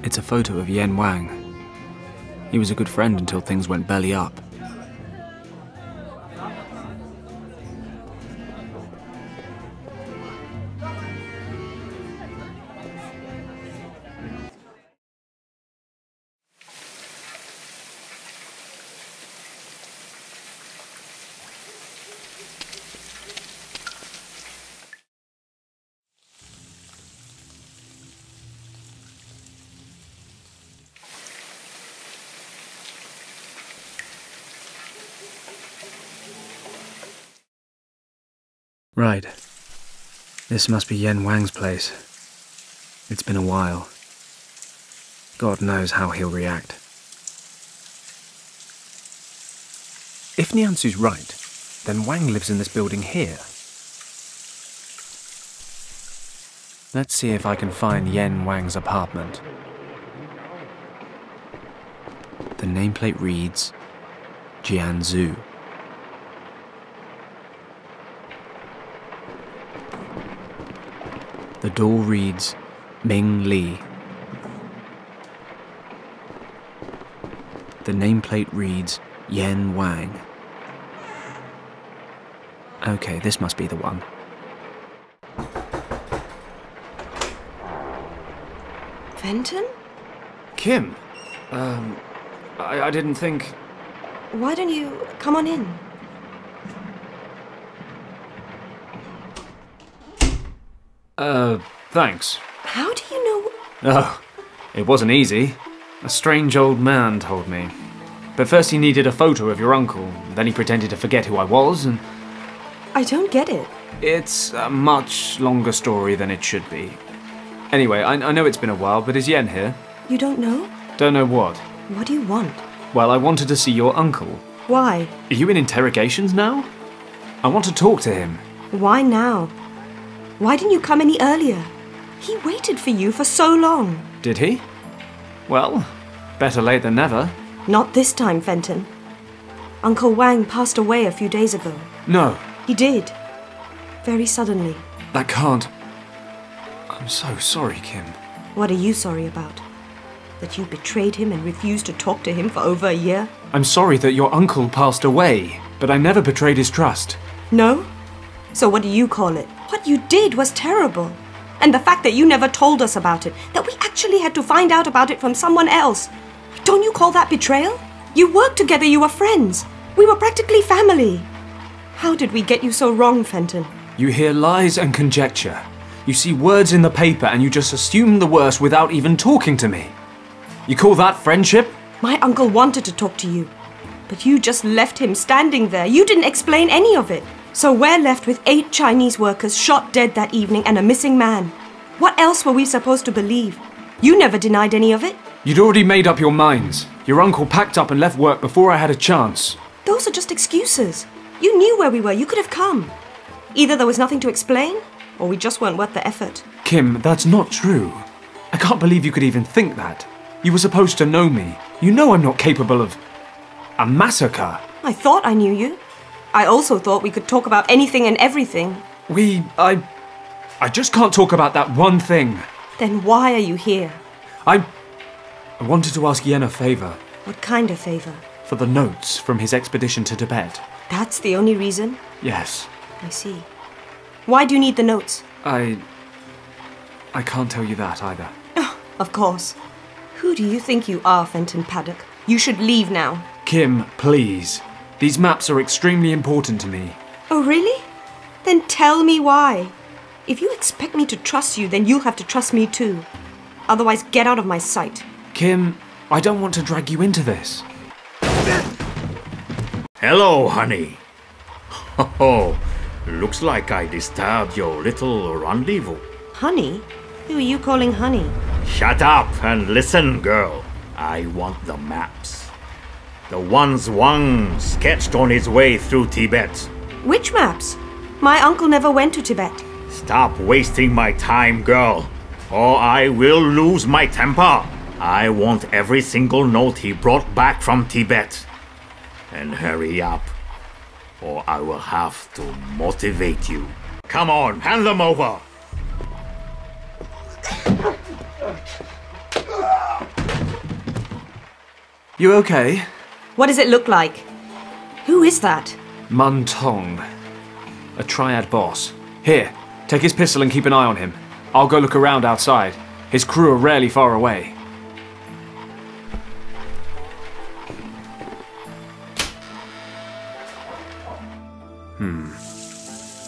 It's a photo of Yen Wang. He was a good friend until things went belly up. Right. This must be Yen Wang's place. It's been a while. God knows how he'll react. If Niansu's right, then Wang lives in this building here. Let's see if I can find Yen Wang's apartment. The nameplate reads Jianzhu. The door reads Ming Li. The nameplate reads Yen Wang. Okay, this must be the one. Fenton? Kim! I didn't think... Why don't you come on in? Thanks. How do you know... Oh, it wasn't easy. A strange old man told me. But first he needed a photo of your uncle, then he pretended to forget who I was, and... I don't get it. It's a much longer story than it should be. Anyway, I know it's been a while, but is Yen here? You don't know? Don't know what? What do you want? Well, I wanted to see your uncle. Why? Are you in interrogations now? I want to talk to him. Why now? Why didn't you come any earlier? He waited for you for so long. Did he? Well, better late than never. Not this time, Fenton. Uncle Wang passed away a few days ago. No. He did. Very suddenly. That can't... I'm so sorry, Kim. What are you sorry about? That you betrayed him and refused to talk to him for over a year? I'm sorry that your uncle passed away, but I never betrayed his trust. No? So what do you call it? What you did was terrible. And the fact that you never told us about it, that we actually had to find out about it from someone else. Don't you call that betrayal? You worked together, you were friends. We were practically family. How did we get you so wrong, Fenton? You hear lies and conjecture. You see words in the paper and you just assume the worst without even talking to me. You call that friendship? My uncle wanted to talk to you, but you just left him standing there. You didn't explain any of it. So we're left with 8 Chinese workers shot dead that evening and a missing man. What else were we supposed to believe? You never denied any of it. You'd already made up your minds. Your uncle packed up and left work before I had a chance. Those are just excuses. You knew where we were. You could have come. Either there was nothing to explain, or we just weren't worth the effort. Kim, that's not true. I can't believe you could even think that. You were supposed to know me. You know I'm not capable of... a massacre. I thought I knew you. I also thought we could talk about anything and everything. I just can't talk about that one thing. Then why are you here? I wanted to ask Yen a favor. What kind of favor? For the notes from his expedition to Tibet. That's the only reason? Yes. I see. Why do you need the notes? I can't tell you that either. Oh, of course. Who do you think you are, Fenton Paddock? You should leave now. Kim, please. These maps are extremely important to me. Oh, really? Then tell me why. If you expect me to trust you, then you'll have to trust me too. Otherwise, get out of my sight. Kim, I don't want to drag you into this. Hello, honey. Oh, looks like I disturbed your little rendezvous. Honey? Who are you calling honey? Shut up and listen, girl. I want the maps. The ones Wang sketched on his way through Tibet. Which maps? My uncle never went to Tibet. Stop wasting my time, girl, or I will lose my temper. I want every single note he brought back from Tibet. And hurry up, or I will have to motivate you. Come on, hand them over. You okay? What does it look like? Who is that? Mun Tong. A triad boss. Here, take his pistol and keep an eye on him. I'll go look around outside. His crew are rarely far away.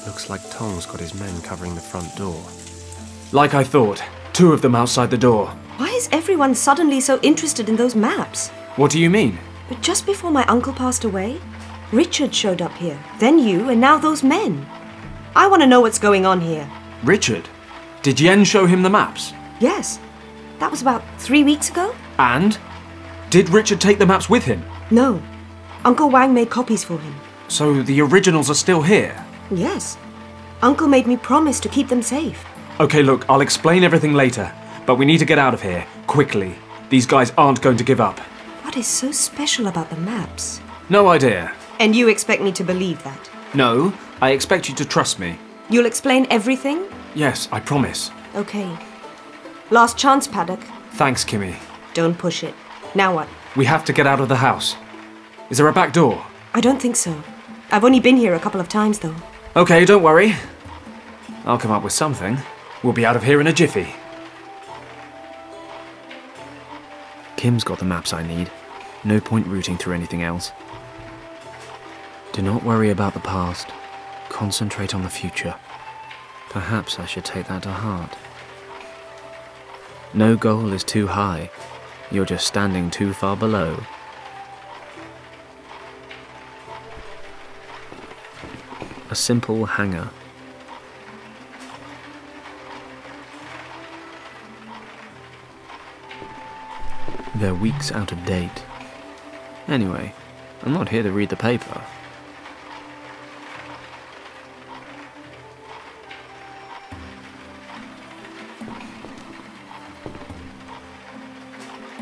Looks like Tong's got his men covering the front door. Like I thought, 2 of them outside the door. Why is everyone suddenly so interested in those maps? What do you mean? But just before my uncle passed away, Richard showed up here. Then you, and now those men. I want to know what's going on here. Richard? Did Yen show him the maps? Yes. That was about 3 weeks ago? And? Did Richard take the maps with him? No. Uncle Wang made copies for him. So the originals are still here? Yes. Uncle made me promise to keep them safe. Okay, look, I'll explain everything later. But we need to get out of here, quickly. These guys aren't going to give up. What is so special about the maps? No idea. And you expect me to believe that? No, I expect you to trust me. You'll explain everything? Yes, I promise. Okay. Last chance, Paddock. Thanks, Kimmy. Don't push it. Now what? We have to get out of the house. Is there a back door? I don't think so. I've only been here a couple of times, though. Okay, don't worry. I'll come up with something. We'll be out of here in a jiffy. Kim's got the maps I need. No point rooting through anything else. Do not worry about the past. Concentrate on the future. Perhaps I should take that to heart. No goal is too high. You're just standing too far below. A simple hangar. They're weeks out of date. Anyway, I'm not here to read the paper.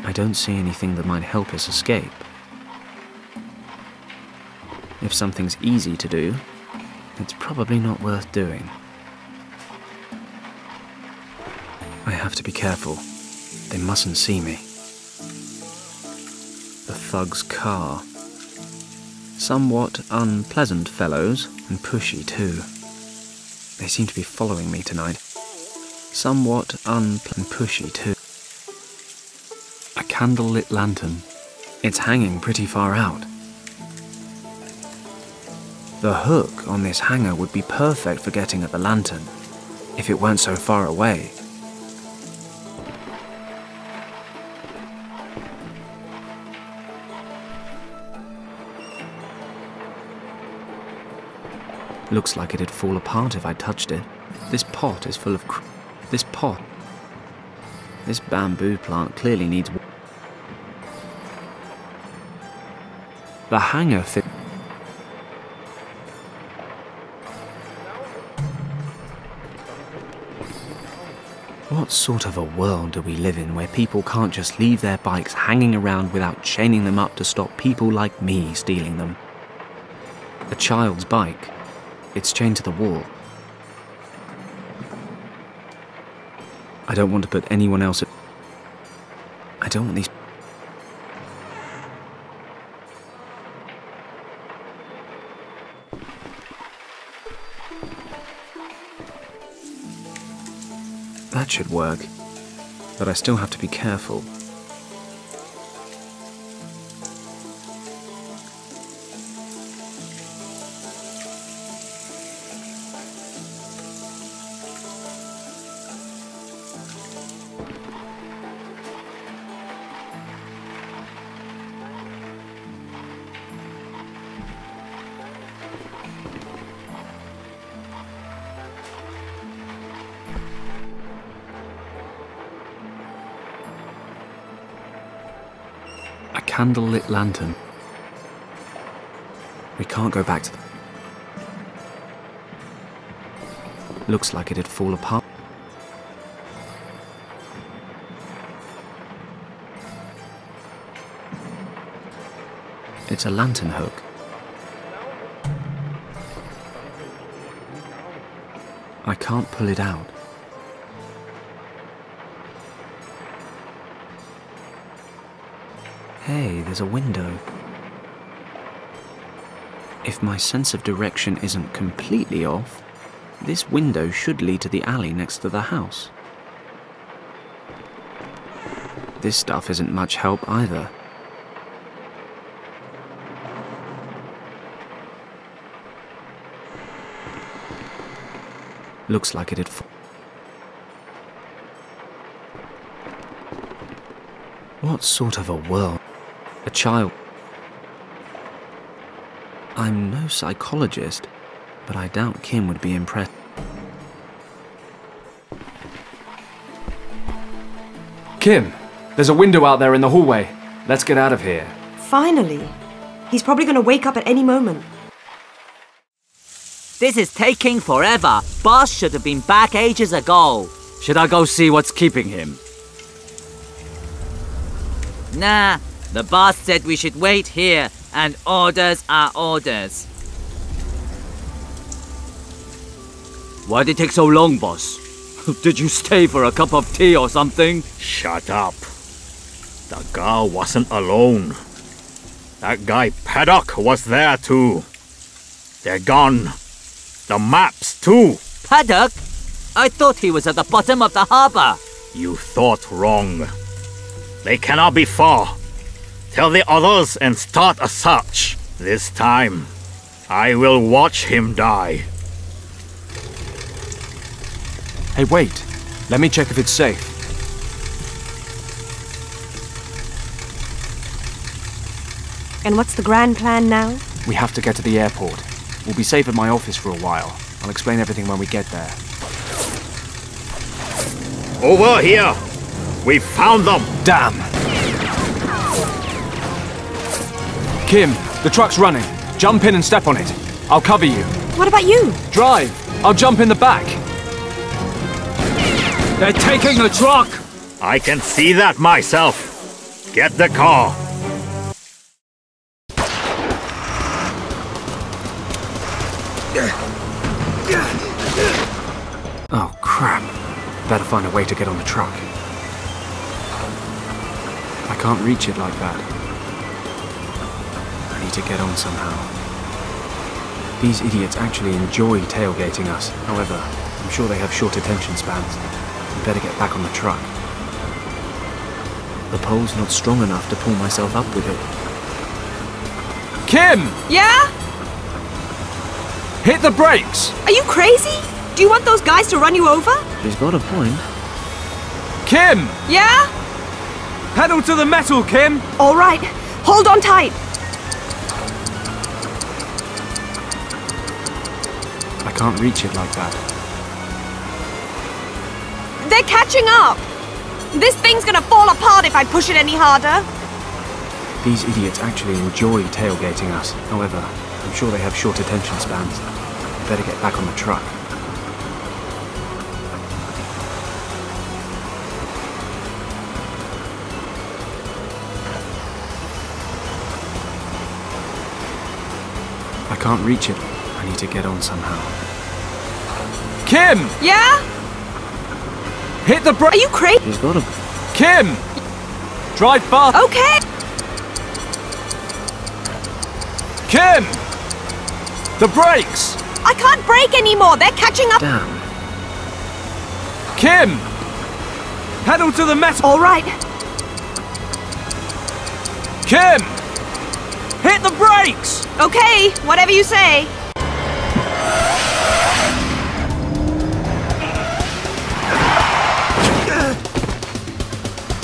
I don't see anything that might help us escape. If something's easy to do, it's probably not worth doing. I have to be careful. They mustn't see me. The thug's car. Somewhat unpleasant fellows, and pushy too. They seem to be following me tonight. Somewhat pushy too. A candle-lit lantern. It's hanging pretty far out. The hook on this hanger would be perfect for getting at the lantern, if it weren't so far away. Looks like it'd fall apart if I touched it. This pot is full of This bamboo plant clearly needs water. The hanger fit. What sort of a world do we live in where people can't just leave their bikes hanging around without chaining them up to stop people like me stealing them? A child's bike. It's chained to the wall. I don't want to put anyone else at... I don't want these... That should work, but I still have to be careful. A candle-lit lantern. We can't go back to them. Looks like it'd fall apart. It's a lantern hook. I can't pull it out. Hey, there's a window. If my sense of direction isn't completely off, this window should lead to the alley next to the house. This stuff isn't much help either. Looks like it had What sort of a world? A child. I'm no psychologist, but I doubt Kim would be impressed. Kim, there's a window out there in the hallway. Let's get out of here. Finally. He's probably going to wake up at any moment. This is taking forever. Boss should have been back ages ago. Should I go see what's keeping him? Nah, the boss said we should wait here, and orders are orders. Why did it take so long, boss? Did you stay for a cup of tea or something? Shut up. The girl wasn't alone. That guy Paddock was there too. They're gone. The maps too. Paddock? I thought he was at the bottom of the harbor. You thought wrong. They cannot be far. Tell the others and start a search. This time, I will watch him die. Hey, wait. Let me check if it's safe. And what's the grand plan now? We have to get to the airport. We'll be safe at my office for a while. I'll explain everything when we get there. Over here! We found them! Damn! Kim, the truck's running. Jump in and step on it. I'll cover you. What about you? Drive! I'll jump in the back. They're taking the truck! I can see that myself. Get the car. Oh, crap. Better find a way to get on the truck. I can't reach it like that. I need to get on somehow. These idiots actually enjoy tailgating us. However, I'm sure they have short attention spans. We better get back on the truck. The pole's not strong enough to pull myself up with it. Kim! Yeah? Hit the brakes! Are you crazy? Do you want those guys to run you over? She's got a point. Kim! Yeah? Pedal to the metal, Kim! All right. Hold on tight. I can't reach it like that. They're catching up. This thing's gonna fall apart if I push it any harder. These idiots actually enjoy tailgating us. However, I'm sure they have short attention spans. We better get back on the truck. I can't reach it. I need to get on somehow. Kim! Yeah? Hit the brake! Are you crazy? She's got a... Kim! Drive fast! Okay. Kim! The brakes! I can't brake anymore. They're catching up. Damn. Kim! Pedal to the metal! All right. Kim! Hit the brakes! Okay, whatever you say.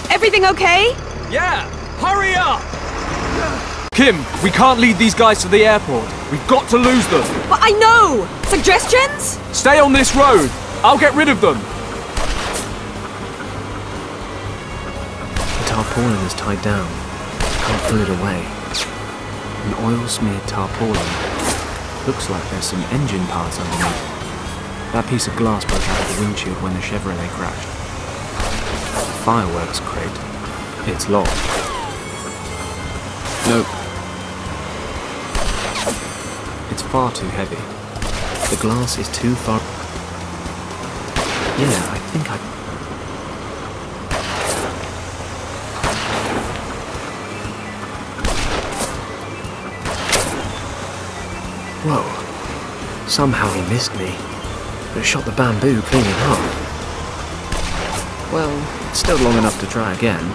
Everything okay? Yeah! Hurry up! Kim, we can't lead these guys to the airport. We've got to lose them. But I know. Suggestions? Stay on this road. I'll get rid of them. The tarpaulin is tied down. Can't pull it away. An oil-smeared tarpaulin. Looks like there's some engine parts underneath. That piece of glass broke out of the windshield when the Chevrolet crashed. Fireworks crate. It's locked. Nope. It's far too heavy. The glass is too far... Yeah, I think I... Somehow he missed me, but shot the bamboo clean in half. Well, it's still long enough to try again.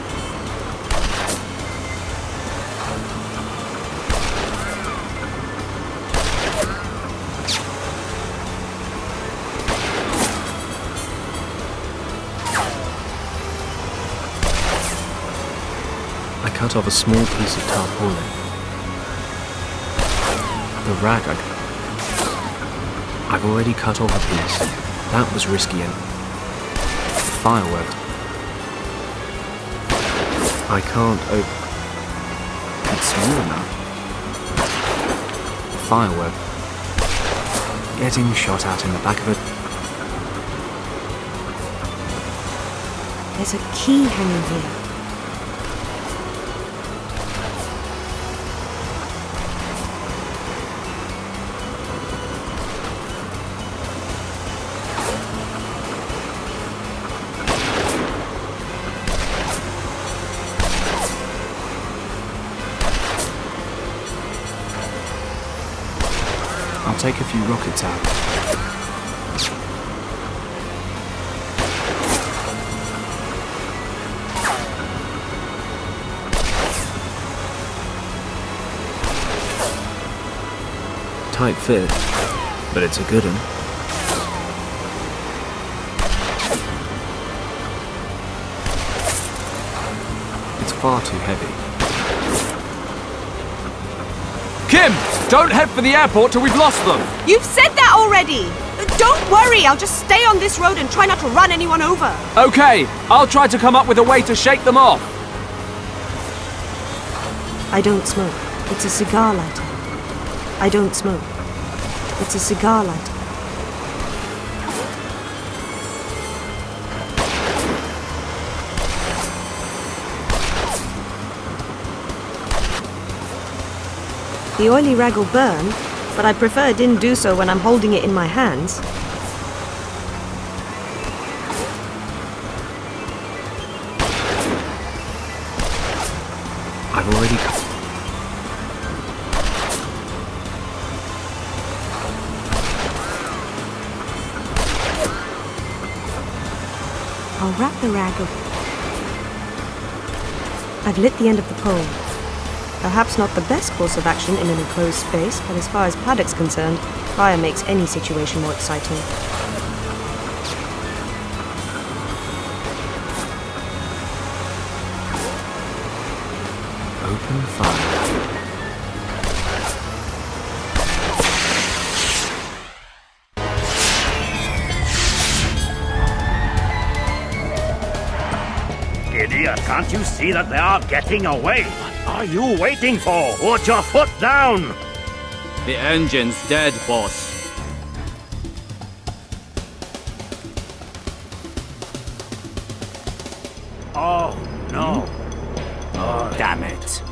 I cut off a small piece of tarpaulin. The rag I've already cut off a piece. That was risky and... Firework. I can't open... It's small enough. Firework. Getting shot at in the back of a... There's a key hanging here. I'll take a few rockets out. Tight fit, but it's a good one. It's far too heavy. Kim! Don't head for the airport till we've lost them! You've said that already! Don't worry, I'll just stay on this road and try not to run anyone over. Okay, I'll try to come up with a way to shake them off. I don't smoke. It's a cigar lighter. I don't smoke. It's a cigar lighter. The oily rag will burn, but I prefer it didn't do so when I'm holding it in my hands. I've already cut. I'll wrap the rag up. I've lit the end of the pole. Perhaps not the best course of action in an enclosed space, but as far as Paddock's concerned, fire makes any situation more exciting. Open fire. Idiot, can't you see that they are getting away? What are you waiting for? Put your foot down! The engine's dead, boss. Oh, no. Oh, damn it.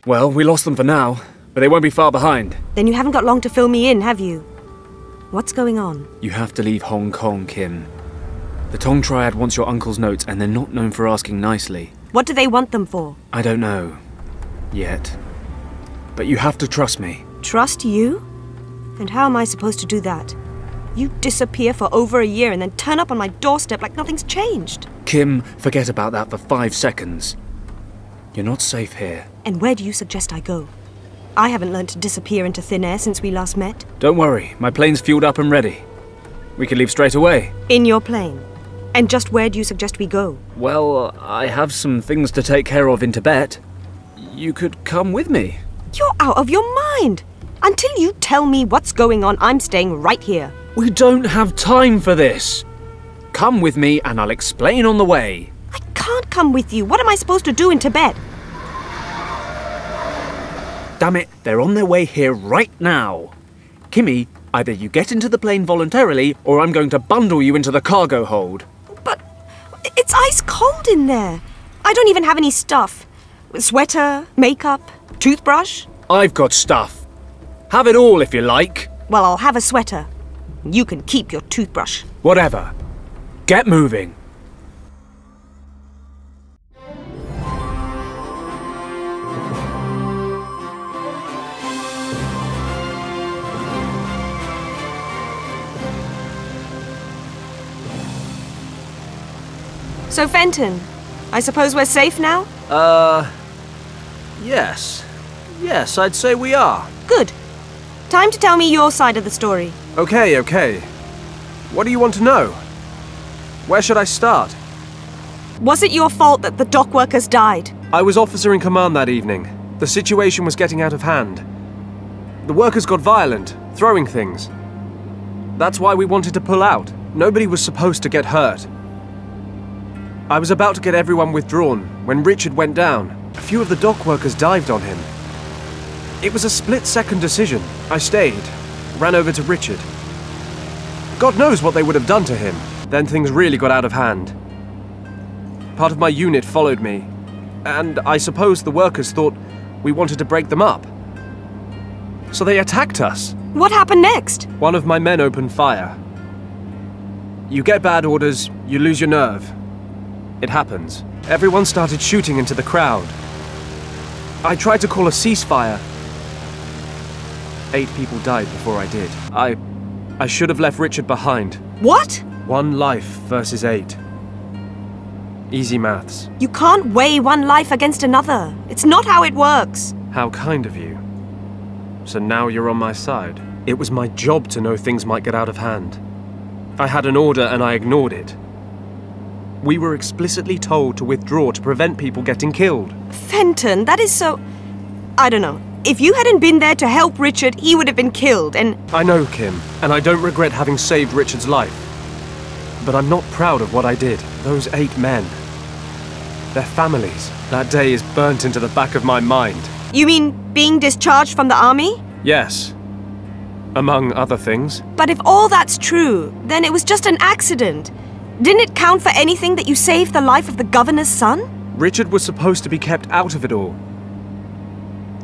Well, we lost them for now, but they won't be far behind. Then you haven't got long to fill me in, have you? What's going on? You have to leave Hong Kong, Kim. The Tong Triad wants your uncle's notes, and they're not known for asking nicely. What do they want them for? I don't know. Yet. But you have to trust me. Trust you? And how am I supposed to do that? You disappear for over a year and then turn up on my doorstep like nothing's changed. Kim, forget about that for 5 seconds. You're not safe here. And where do you suggest I go? I haven't learned to disappear into thin air since we last met. Don't worry, my plane's fueled up and ready. We can leave straight away. In your plane? And just where do you suggest we go? Well, I have some things to take care of in Tibet. You could come with me. You're out of your mind! Until you tell me what's going on, I'm staying right here. We don't have time for this. Come with me and I'll explain on the way. I can't come with you. What am I supposed to do in Tibet? Damn it, they're on their way here right now. Kimmy, either you get into the plane voluntarily or I'm going to bundle you into the cargo hold. But it's ice cold in there. I don't even have any stuff. Sweater, makeup, toothbrush. I've got stuff. Have it all if you like. Well, I'll have a sweater. You can keep your toothbrush. Whatever. Get moving. So, Fenton, I suppose we're safe now? Yes. Yes, I'd say we are. Good. Time to tell me your side of the story. Okay. What do you want to know? Where should I start? Was it your fault that the dock workers died? I was officer in command that evening. The situation was getting out of hand. The workers got violent, throwing things. That's why we wanted to pull out. Nobody was supposed to get hurt. I was about to get everyone withdrawn when Richard went down. A few of the dock workers dived on him. It was a split-second decision. I stayed, ran over to Richard. God knows what they would have done to him. Then things really got out of hand. Part of my unit followed me, and I suppose the workers thought we wanted to break them up. So they attacked us. What happened next? One of my men opened fire. You get bad orders, you lose your nerve. It happens. Everyone started shooting into the crowd. I tried to call a ceasefire. 8 people died before I did. I should have left Richard behind. What? 1 life versus 8. Easy maths. You can't weigh one life against another. It's not how it works. How kind of you. So now you're on my side. It was my job to know things might get out of hand. I had an order and I ignored it. We were explicitly told to withdraw to prevent people getting killed. Fenton, that is so... I don't know. If you hadn't been there to help Richard, he would have been killed, and... I know, Kim, and I don't regret having saved Richard's life. But I'm not proud of what I did. Those 8 men. Their families. That day is burnt into the back of my mind. You mean being discharged from the army? Yes. Among other things. But if all that's true, then it was just an accident. Didn't it count for anything that you saved the life of the governor's son? Richard was supposed to be kept out of it all.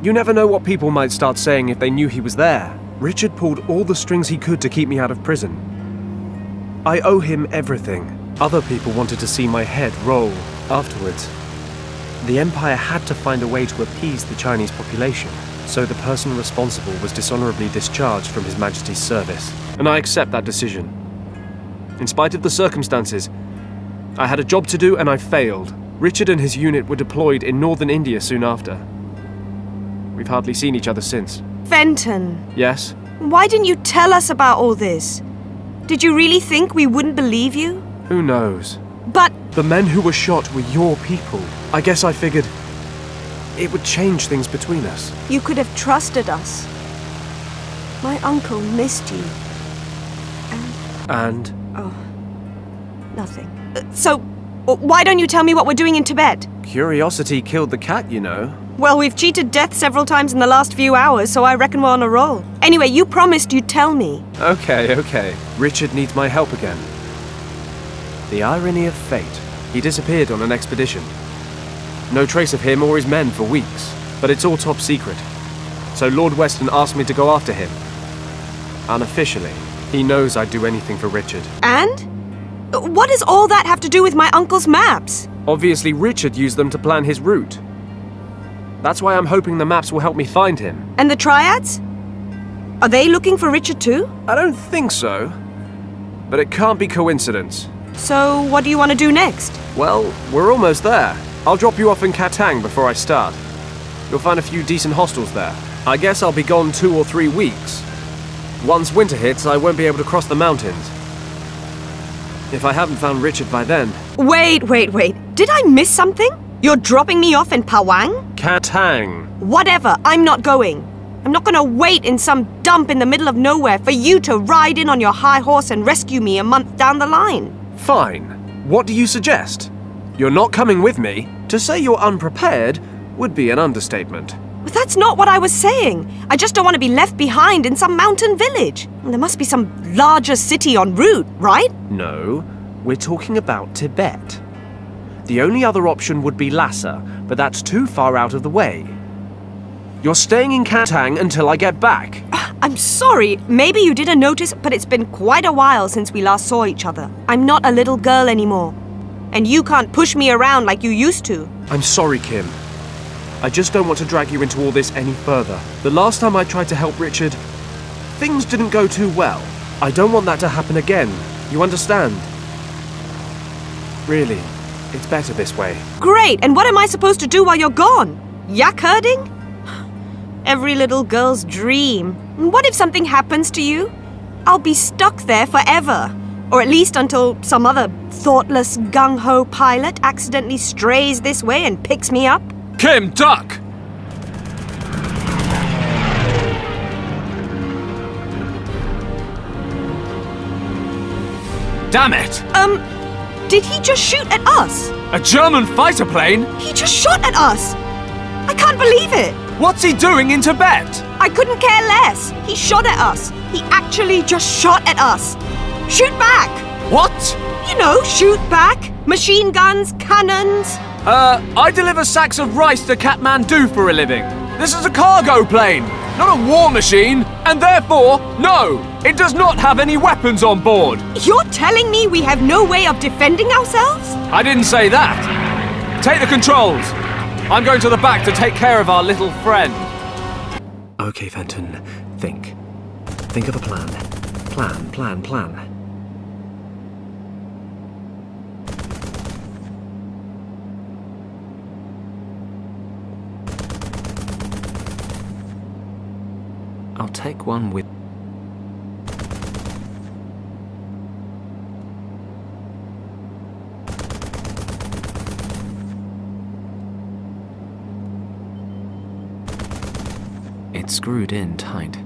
You never know what people might start saying if they knew he was there. Richard pulled all the strings he could to keep me out of prison. I owe him everything. Other people wanted to see my head roll afterwards. The Empire had to find a way to appease the Chinese population, so the person responsible was dishonorably discharged from His Majesty's service. And I accept that decision. In spite of the circumstances, I had a job to do and I failed. Richard and his unit were deployed in northern India soon after. We've hardly seen each other since. Fenton. Yes? Why didn't you tell us about all this? Did you really think we wouldn't believe you? Who knows? But... The men who were shot were your people. I guess I figured it would change things between us. You could have trusted us. My uncle missed you. And? Oh, nothing. So, why don't you tell me what we're doing in Tibet? Curiosity killed the cat, you know. Well, we've cheated death several times in the last few hours, so I reckon we're on a roll. Anyway, you promised you'd tell me. Okay. Richard needs my help again. The irony of fate. He disappeared on an expedition. No trace of him or his men for weeks, but it's all top secret. So Lord Weston asked me to go after him. Unofficially, he knows I'd do anything for Richard. And? What does all that have to do with my uncle's maps? Obviously, Richard used them to plan his route. That's why I'm hoping the maps will help me find him. And the Triads? Are they looking for Richard too? I don't think so. But it can't be coincidence. So, what do you want to do next? Well, we're almost there. I'll drop you off in Katang before I start. You'll find a few decent hostels there. I guess I'll be gone 2 or 3 weeks. Once winter hits, I won't be able to cross the mountains. If I haven't found Richard by then... Wait. Did I miss something? You're dropping me off in Pawang? Katang. Whatever, I'm not going. I'm not gonna wait in some dump in the middle of nowhere for you to ride in on your high horse and rescue me a month down the line. Fine. What do you suggest? You're not coming with me? To say you're unprepared would be an understatement. But that's not what I was saying. I just don't want to be left behind in some mountain village. There must be some larger city en route, right? No, we're talking about Tibet. The only other option would be Lhasa, but that's too far out of the way. You're staying in Katang until I get back. I'm sorry, maybe you didn't notice, but it's been quite a while since we last saw each other. I'm not a little girl anymore. And you can't push me around like you used to. I'm sorry, Kim. I just don't want to drag you into all this any further. The last time I tried to help Richard, things didn't go too well. I don't want that to happen again. You understand? Really. It's better this way. Great, and what am I supposed to do while you're gone? Yak herding? Every little girl's dream. And what if something happens to you? I'll be stuck there forever. Or at least until some other thoughtless gung-ho pilot accidentally strays this way and picks me up. Kim, duck! Damn it! Did he just shoot at us? A German fighter plane? He just shot at us! I can't believe it! What's he doing in Tibet? I couldn't care less. He shot at us. He actually just shot at us. Shoot back! What? You know, shoot back. Machine guns, cannons. I deliver sacks of rice to Kathmandu for a living. This is a cargo plane, not a war machine, and therefore, no, it does not have any weapons on board. You're telling me we have no way of defending ourselves? I didn't say that. Take the controls. I'm going to the back to take care of our little friend. Okay, Fenton. Think. Think of a plan. Plan. I'll take one with... It's screwed in tight.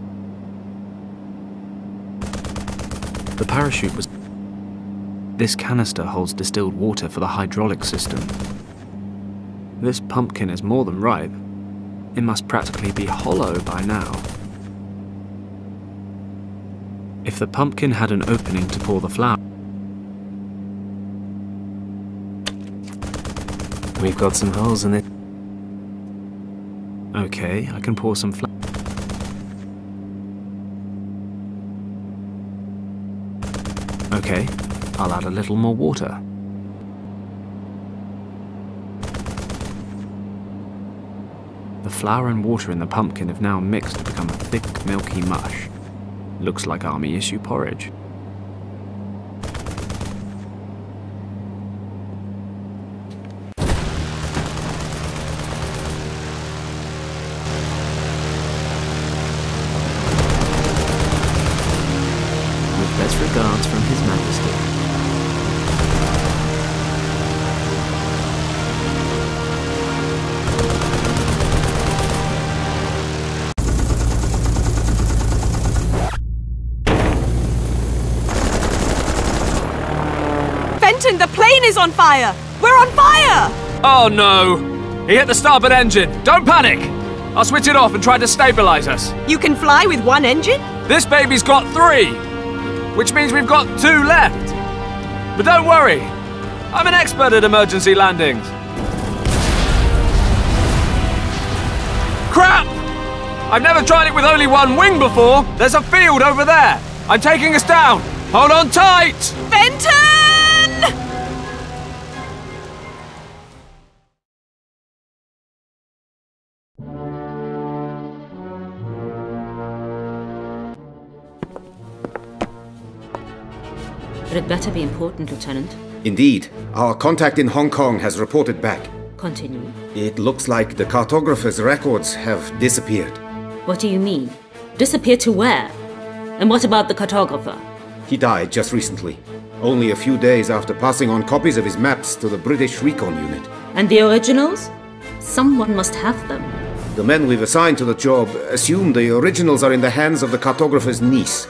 The parachute was... This canister holds distilled water for the hydraulic system. This pumpkin is more than ripe. It must practically be hollow by now. If the pumpkin had an opening to pour the flour... We've got some holes in it. Okay, I can pour some flour. Okay, I'll add a little more water. The flour and water in the pumpkin have now mixed to become a thick, milky mush. Looks like army issue porridge. With best regards from His Majesty. The plane is on fire! We're on fire! Oh no! He hit the starboard engine. Don't panic! I'll switch it off and try to stabilize us. You can fly with one engine? This baby's got 3, which means we've got 2 left. But don't worry, I'm an expert at emergency landings. Crap! I've never tried it with only one wing before. There's a field over there. I'm taking us down. Hold on tight! Fenton! But it better be important, Lieutenant. Indeed. Our contact in Hong Kong has reported back. Continue. It looks like the cartographer's records have disappeared. What do you mean? Disappeared to where? And what about the cartographer? He died just recently, only a few days after passing on copies of his maps to the British Recon Unit. And the originals? Someone must have them. The men we've assigned to the job assume the originals are in the hands of the cartographer's niece.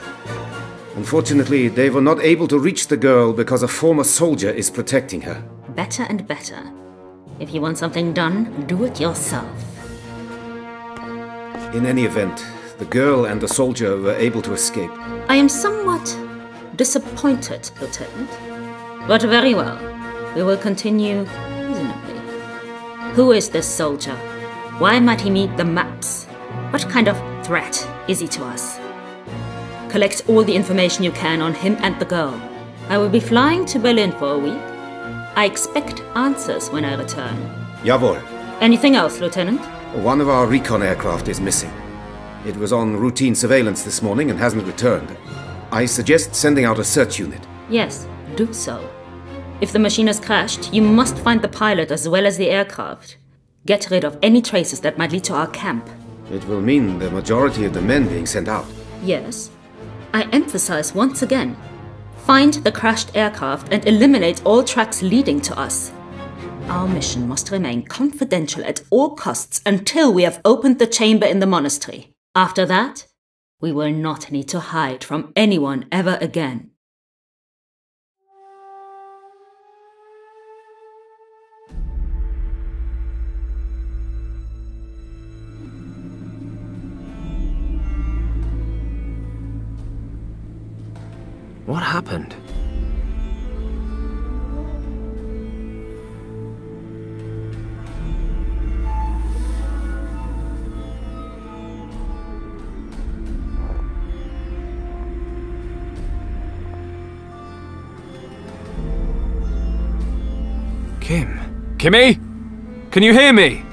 Unfortunately, they were not able to reach the girl because a former soldier is protecting her. Better and better. If you want something done, do it yourself. In any event, the girl and the soldier were able to escape. I am somewhat disappointed, Lieutenant. But very well. We will continue reasonably. Who is this soldier? Why might he need the maps? What kind of threat is he to us? Collect all the information you can on him and the girl. I will be flying to Berlin for a week. I expect answers when I return. Jawohl. Anything else, Lieutenant? One of our recon aircraft is missing. It was on routine surveillance this morning and hasn't returned. I suggest sending out a search unit. Yes, do so. If the machine has crashed, you must find the pilot as well as the aircraft. Get rid of any traces that might lead to our camp. It will mean the majority of the men being sent out. Yes. I emphasize once again. Find the crashed aircraft and eliminate all tracks leading to us. Our mission must remain confidential at all costs until we have opened the chamber in the monastery. After that, we will not need to hide from anyone ever again. What happened? Kim. Kimmy? Can you hear me?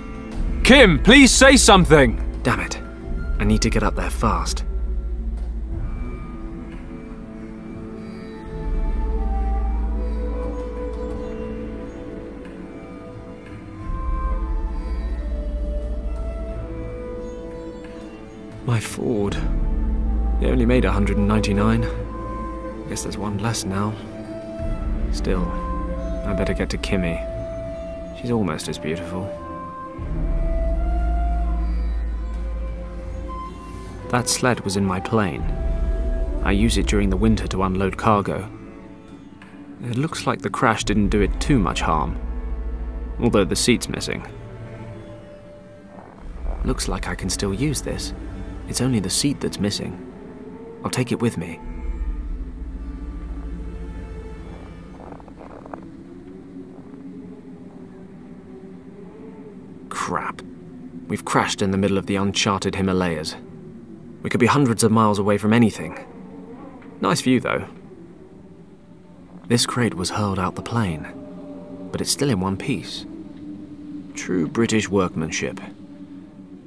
Kim, please say something! Damn it. I need to get up there fast. My Ford. They only made 199. Guess there's one less now. Still, I better get to Kimmy. She's almost as beautiful. That sled was in my plane. I use it during the winter to unload cargo. It looks like the crash didn't do it too much harm, although the seat's missing. Looks like I can still use this. It's only the seat that's missing. I'll take it with me. Crap. We've crashed in the middle of the uncharted Himalayas. We could be hundreds of miles away from anything. Nice view, though. This crate was hurled out the plane, but it's still in one piece. True British workmanship.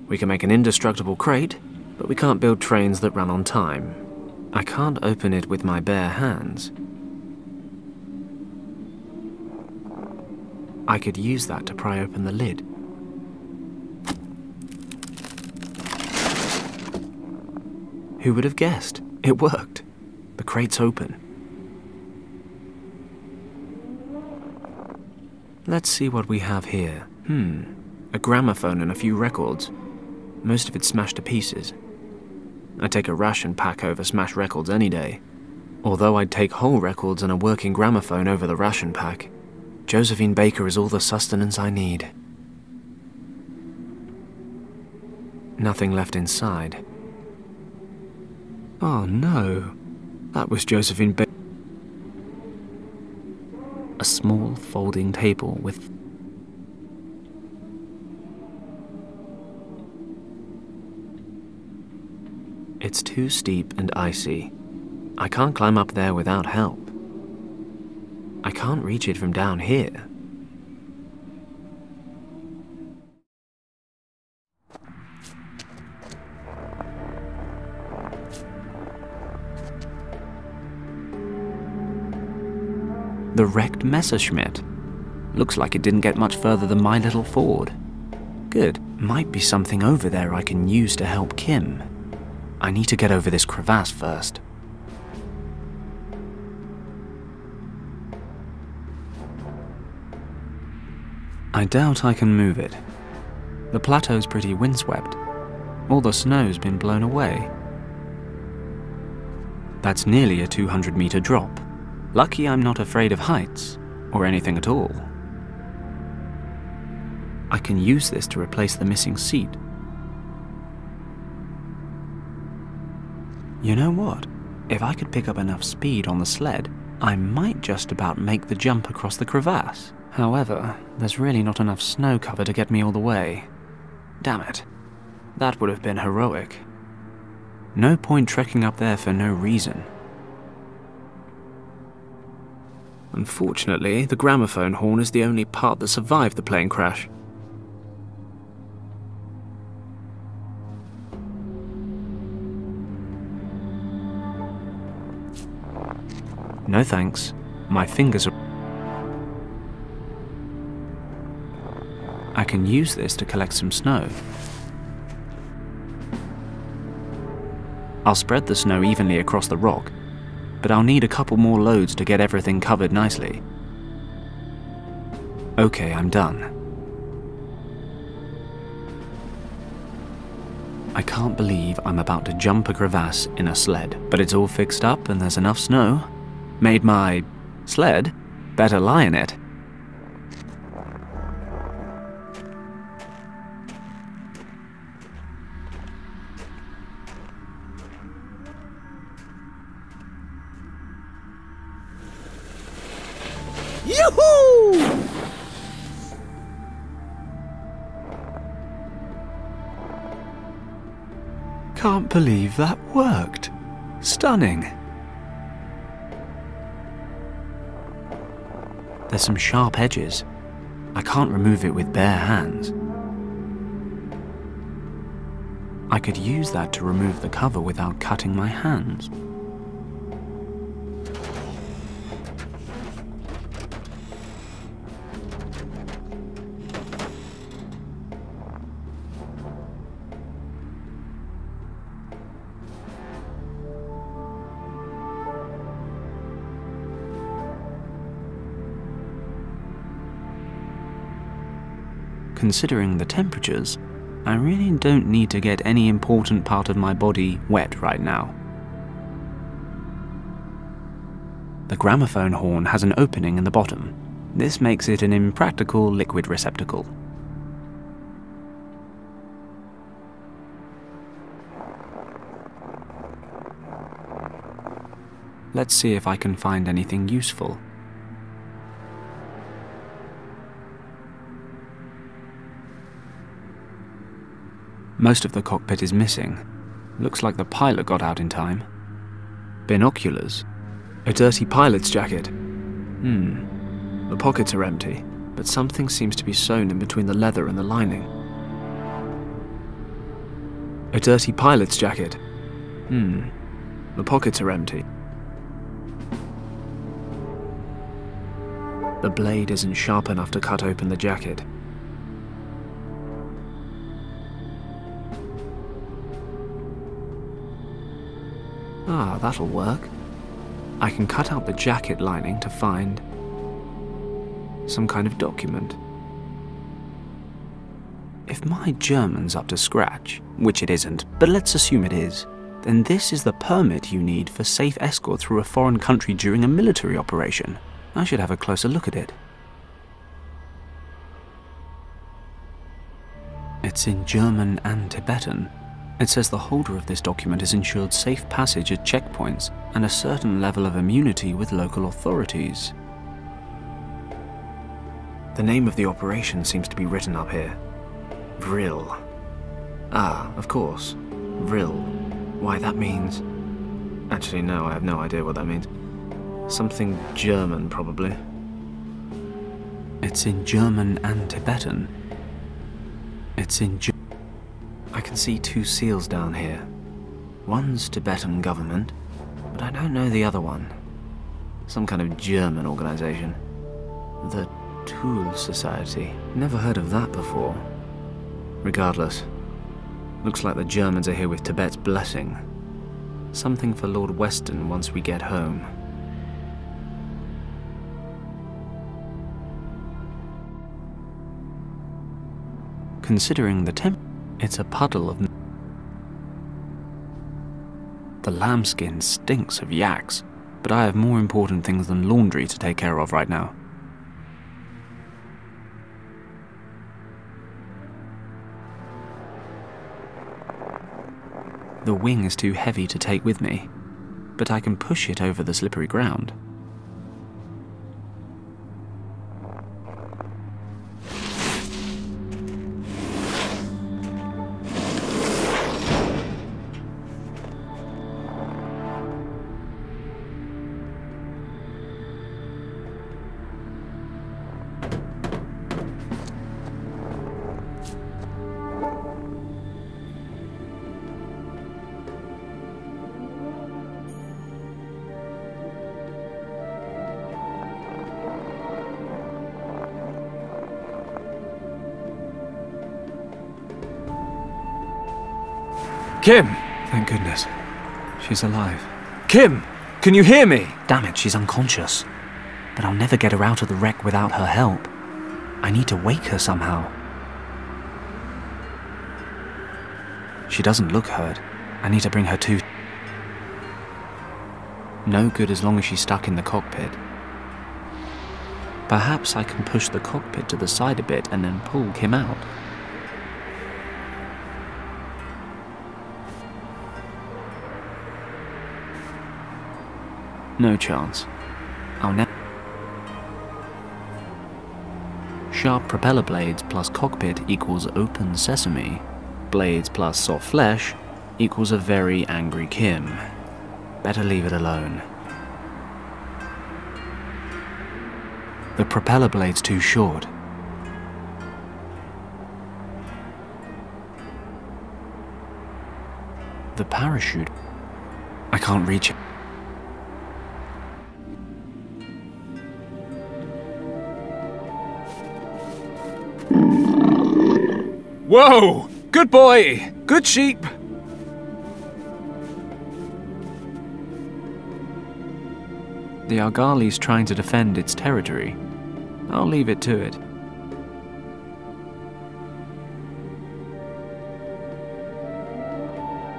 We can make an indestructible crate, but we can't build trains that run on time. I can't open it with my bare hands. I could use that to pry open the lid. Who would have guessed? It worked. The crate's open. Let's see what we have here. A gramophone and a few records. Most of it smashed to pieces. I'd take a ration pack over smashed records any day. Although I'd take whole records and a working gramophone over the ration pack. Josephine Baker is all the sustenance I need. Nothing left inside. Oh no, that was Josephine Baker. A small folding table with... It's too steep and icy. I can't climb up there without help. I can't reach it from down here. The wrecked Messerschmitt. Looks like it didn't get much further than my little Ford. Good. Might be something over there I can use to help Kim. I need to get over this crevasse first. I doubt I can move it. The plateau's pretty windswept. All the snow's been blown away. That's nearly a 200-meter drop. Lucky I'm not afraid of heights, or anything at all. I can use this to replace the missing seat. You know what? If I could pick up enough speed on the sled, I might just about make the jump across the crevasse. However, there's really not enough snow cover to get me all the way. Damn it. That would have been heroic. No point trekking up there for no reason. Unfortunately, the gramophone horn is the only part that survived the plane crash. No thanks. My fingers are... can use this to collect some snow. I'll spread the snow evenly across the rock, but I'll need a couple more loads to get everything covered nicely. Okay, I'm done. I can't believe I'm about to jump a crevasse in a sled, but it's all fixed up and there's enough snow. Made my sled better lie in it. Yoo-hoo! Can't believe that worked. Stunning. There's some sharp edges. I can't remove it with bare hands. I could use that to remove the cover without cutting my hands. Considering the temperatures, I really don't need to get any important part of my body wet right now. The gramophone horn has an opening in the bottom. This makes it an impractical liquid receptacle. Let's see if I can find anything useful. Most of the cockpit is missing. Looks like the pilot got out in time. Binoculars. A dirty pilot's jacket. The pockets are empty, but something seems to be sewn in between the leather and the lining. A dirty pilot's jacket. The pockets are empty. The blade isn't sharp enough to cut open the jacket. Ah, that'll work. I can cut out the jacket lining to find some kind of document. If my German's up to scratch, which it isn't, but let's assume it is, then this is the permit you need for safe escort through a foreign country during a military operation. I should have a closer look at it. It's in German and Tibetan. It says the holder of this document is ensured safe passage at checkpoints and a certain level of immunity with local authorities. The name of the operation seems to be written up here. Vril. Ah, of course. Vril. Why, that means... Actually, no, I have no idea what that means. Something German, probably. It's in German and Tibetan. It's in German. I can see two seals down here. One's Tibetan government, but I don't know the other one. Some kind of German organization. The Tool Society. Never heard of that before. Regardless, looks like the Germans are here with Tibet's blessing. Something for Lord Weston once we get home. Considering the temp, it's a puddle of... The lambskin stinks of yaks, but I have more important things than laundry to take care of right now. The wing is too heavy to take with me, but I can push it over the slippery ground. Kim! Thank goodness. She's alive. Kim! Can you hear me? Damn it, she's unconscious. But I'll never get her out of the wreck without her help. I need to wake her somehow. She doesn't look hurt. I need to bring her to... No good as long as she's stuck in the cockpit. Perhaps I can push the cockpit to the side a bit and then pull Kim out. No chance. I'll never... Sharp propeller blades plus cockpit equals open sesame. Blades plus soft flesh equals a very angry Kim. Better leave it alone. The propeller blade's too short. The parachute... I can't reach it. Whoa! Good boy! Good sheep! The Argali's trying to defend its territory. I'll leave it to it.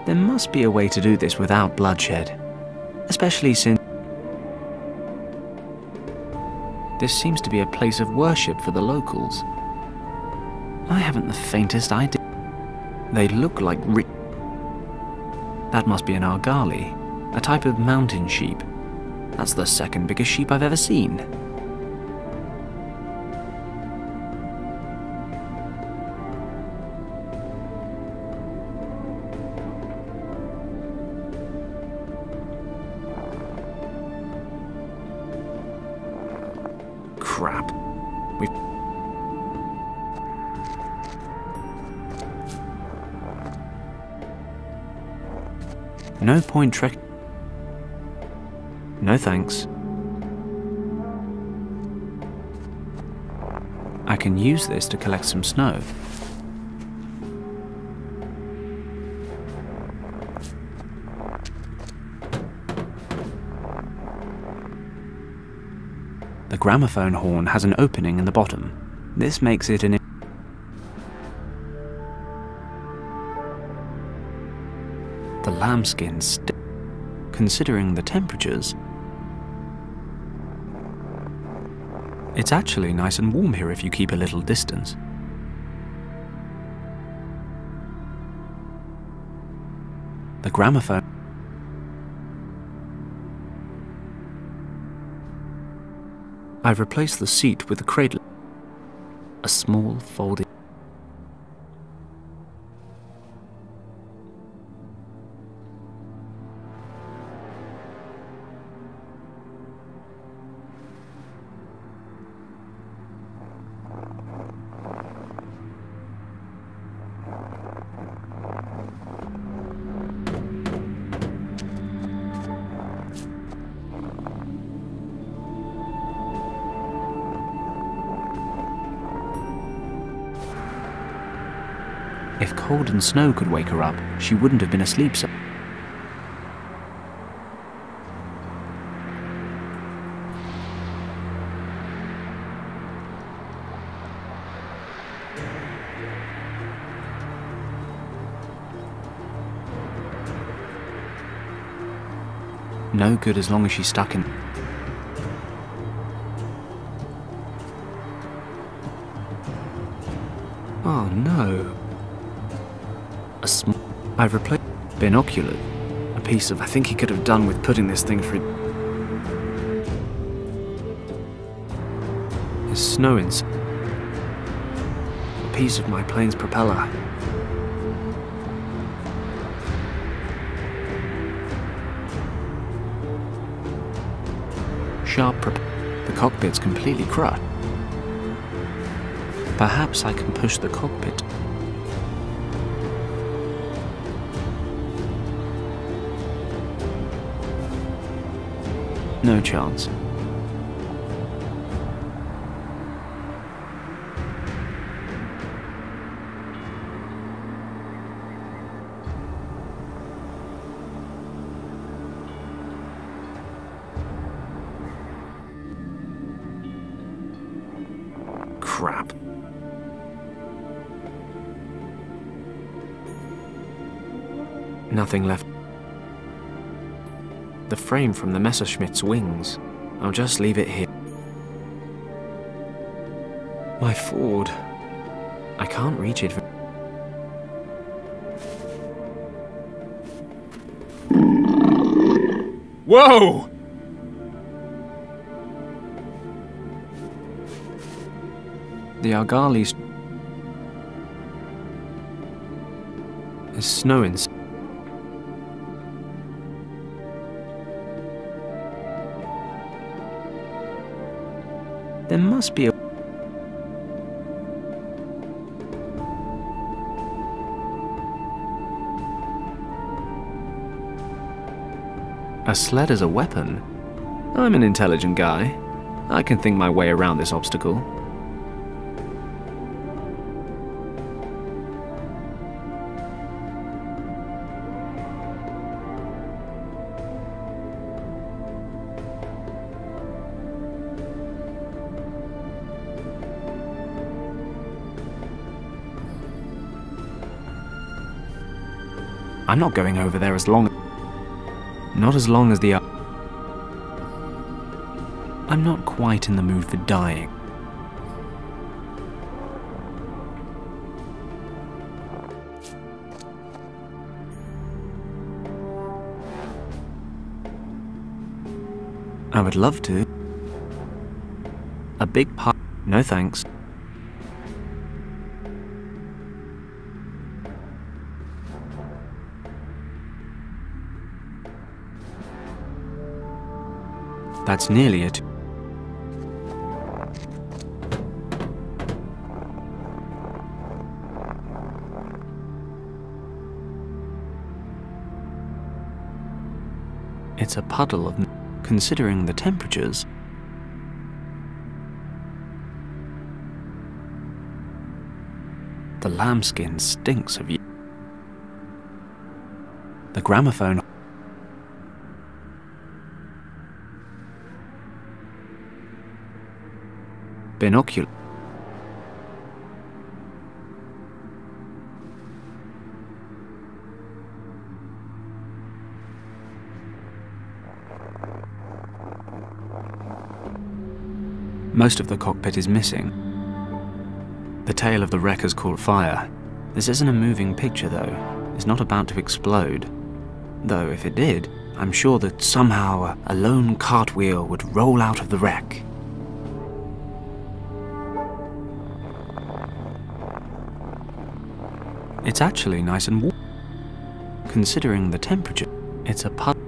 There must be a way to do this without bloodshed. Especially since... This seems to be a place of worship for the locals. I haven't the faintest idea. They look like That must be an Argali, a type of mountain sheep. That's the second biggest sheep I've ever seen. Crap. No point trek. No thanks. I can use this to collect some snow. The gramophone horn has an opening in the bottom. This makes it an... The lambskin considering the temperatures. It's actually nice and warm here if you keep a little distance. The gramophone. I've replaced the seat with the cradle. A small folding. If cold and snow could wake her up, she wouldn't have been asleep so. No good as long as she's stuck in... Oh no. I've replaced binoculars. A piece of... I think he could have done with putting this thing through... There's snow inside. A piece of my plane's propeller. Sharp the cockpit's completely crushed. Perhaps I can push the cockpit. No chance. crap. Nothing left. The frame from the Messerschmitt's wings. I'll just leave it here. My Ford. I can't reach it. Whoa! The Argalis. There's snow in. There must be a... A sled as a weapon? I'm an intelligent guy. I can think my way around this obstacle. I'm not going over there as long... Not as long as the... I'm not quite in the mood for dying. I would love to. A big part... No thanks. That's nearly it. It's a puddle of... Considering the temperatures... The lambskin stinks of you. The gramophone... Binocular. Most of the cockpit is missing. The tail of the wreck has caught fire. This isn't a moving picture, though. It's not about to explode. Though, if it did, I'm sure that somehow a lone cartwheel would roll out of the wreck. It's actually nice and warm. Considering the temperature, it's a puddle.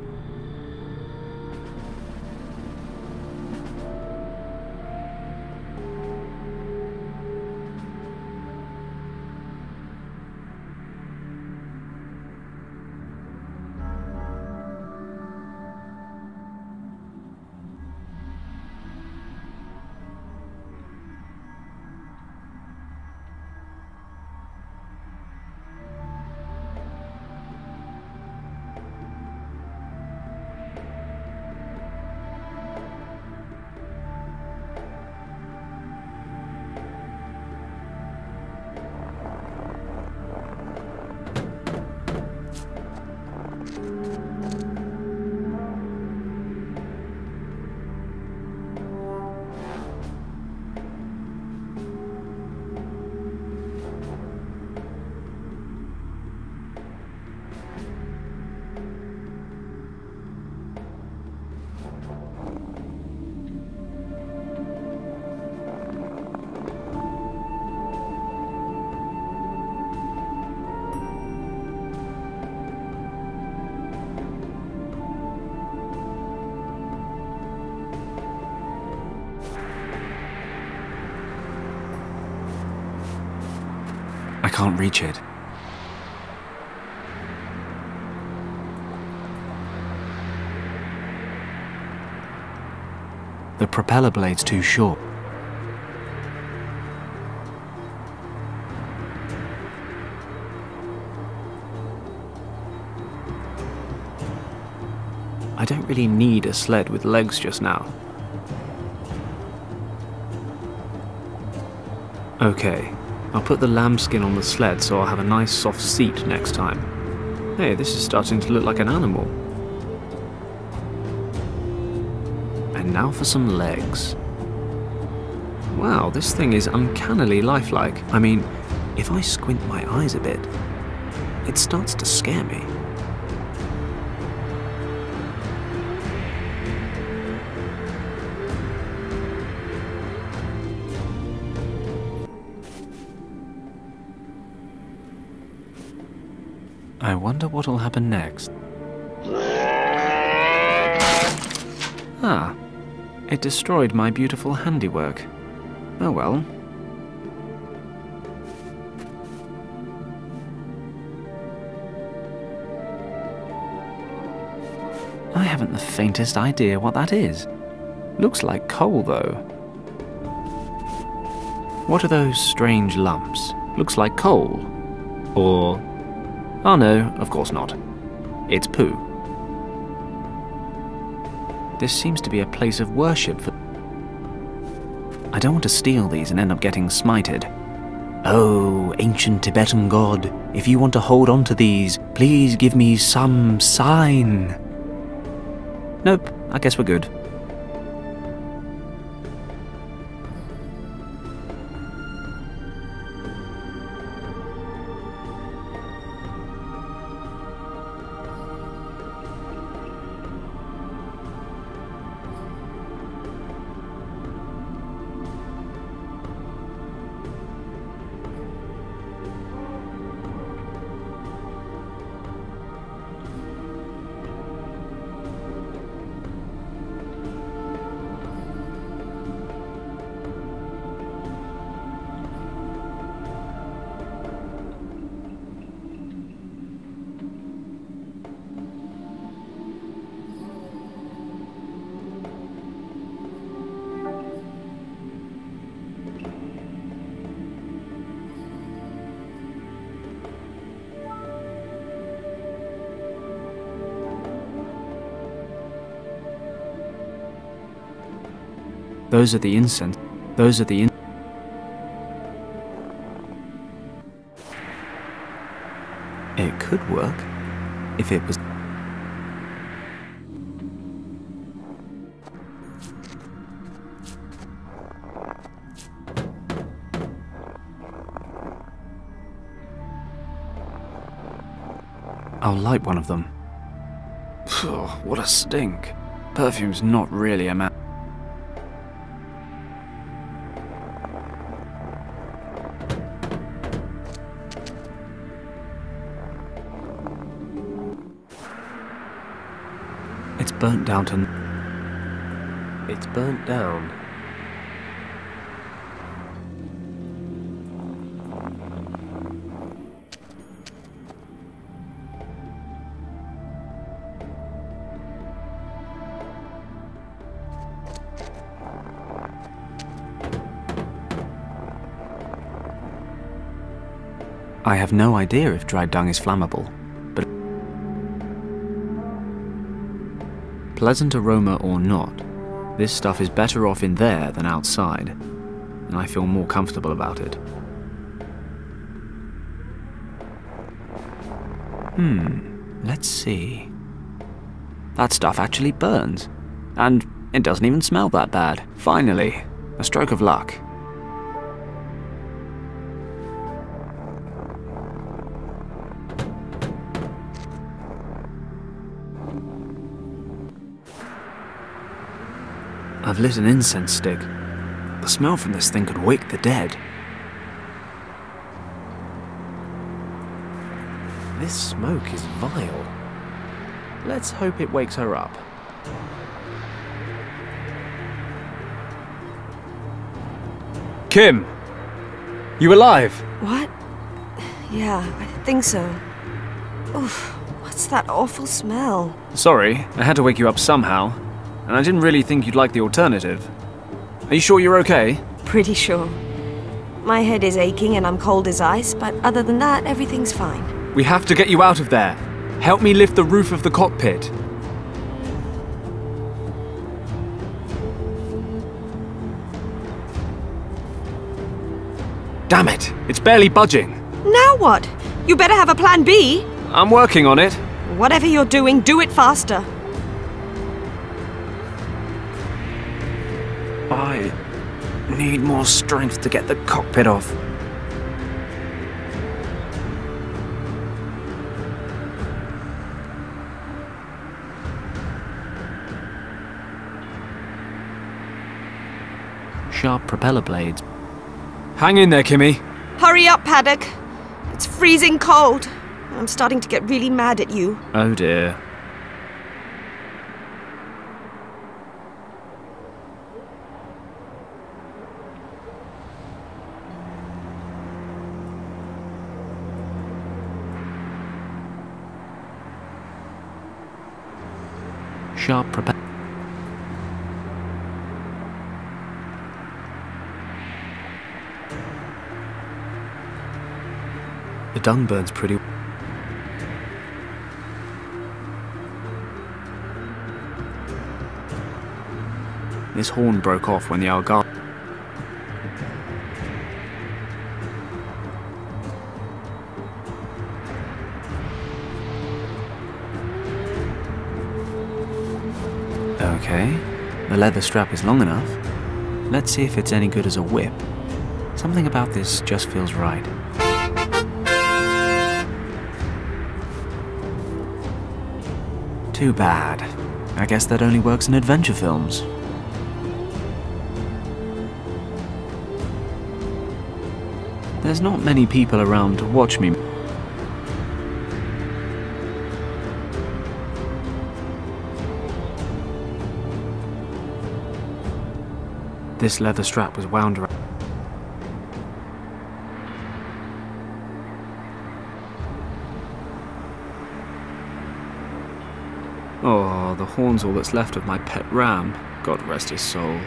I can't reach it. The propeller blade's too short. I don't really need a sled with legs just now. Okay, I'll put the lambskin on the sled so I'll have a nice soft seat next time. Hey, this is starting to look like an animal. And now for some legs. Wow, this thing is uncannily lifelike. I mean, if I squint my eyes a bit, it starts to scare me. I wonder what'll happen next. Ah, it destroyed my beautiful handiwork. Oh well. I haven't the faintest idea what that is. Looks like coal, though. What are those strange lumps? Looks like coal. Or... oh no, of course not. It's poo. This seems to be a place of worship for... I don't want to steal these and end up getting smited. Oh, ancient Tibetan god, if you want to hold on to these, please give me some sign. Nope, I guess we're good. Those are the incense. Those are the It could work if it was. I'll light one of them. What a stink. Perfume's not really a match. It's burnt down to... It's burnt down. I have no idea if dried dung is flammable, but pleasant aroma or not, this stuff is better off in there than outside, and I feel more comfortable about it. Let's see. That stuff actually burns, and it doesn't even smell that bad. Finally, a stroke of luck. I've lit an incense stick. The smell from this thing could wake the dead. This smoke is vile. Let's hope it wakes her up. Kim! You alive? What? Yeah, I think so. Oof, what's that awful smell? Sorry, I had to wake you up somehow, and I didn't really think you'd like the alternative. Are you sure you're okay? Pretty sure. My head is aching and I'm cold as ice, but other than that, everything's fine. We have to get you out of there. Help me lift the roof of the cockpit. Damn it! It's barely budging. Now what? You better have a plan B. I'm working on it. Whatever you're doing, do it faster. I need more strength to get the cockpit off. Sharp propeller blades. Hang in there, Kimmy. Hurry up, Paddock. It's freezing cold. I'm starting to get really mad at you. Oh dear. Sharp propeller. The dung burns pretty. This horn broke off when the Algar. Okay, the leather strap is long enough. Let's see if it's any good as a whip. Something about this just feels right. Too bad. I guess that only works in adventure films. There's not many people around to watch me. This leather strap was wound around. Oh, the horn's all that's left of my pet ram. God rest his soul.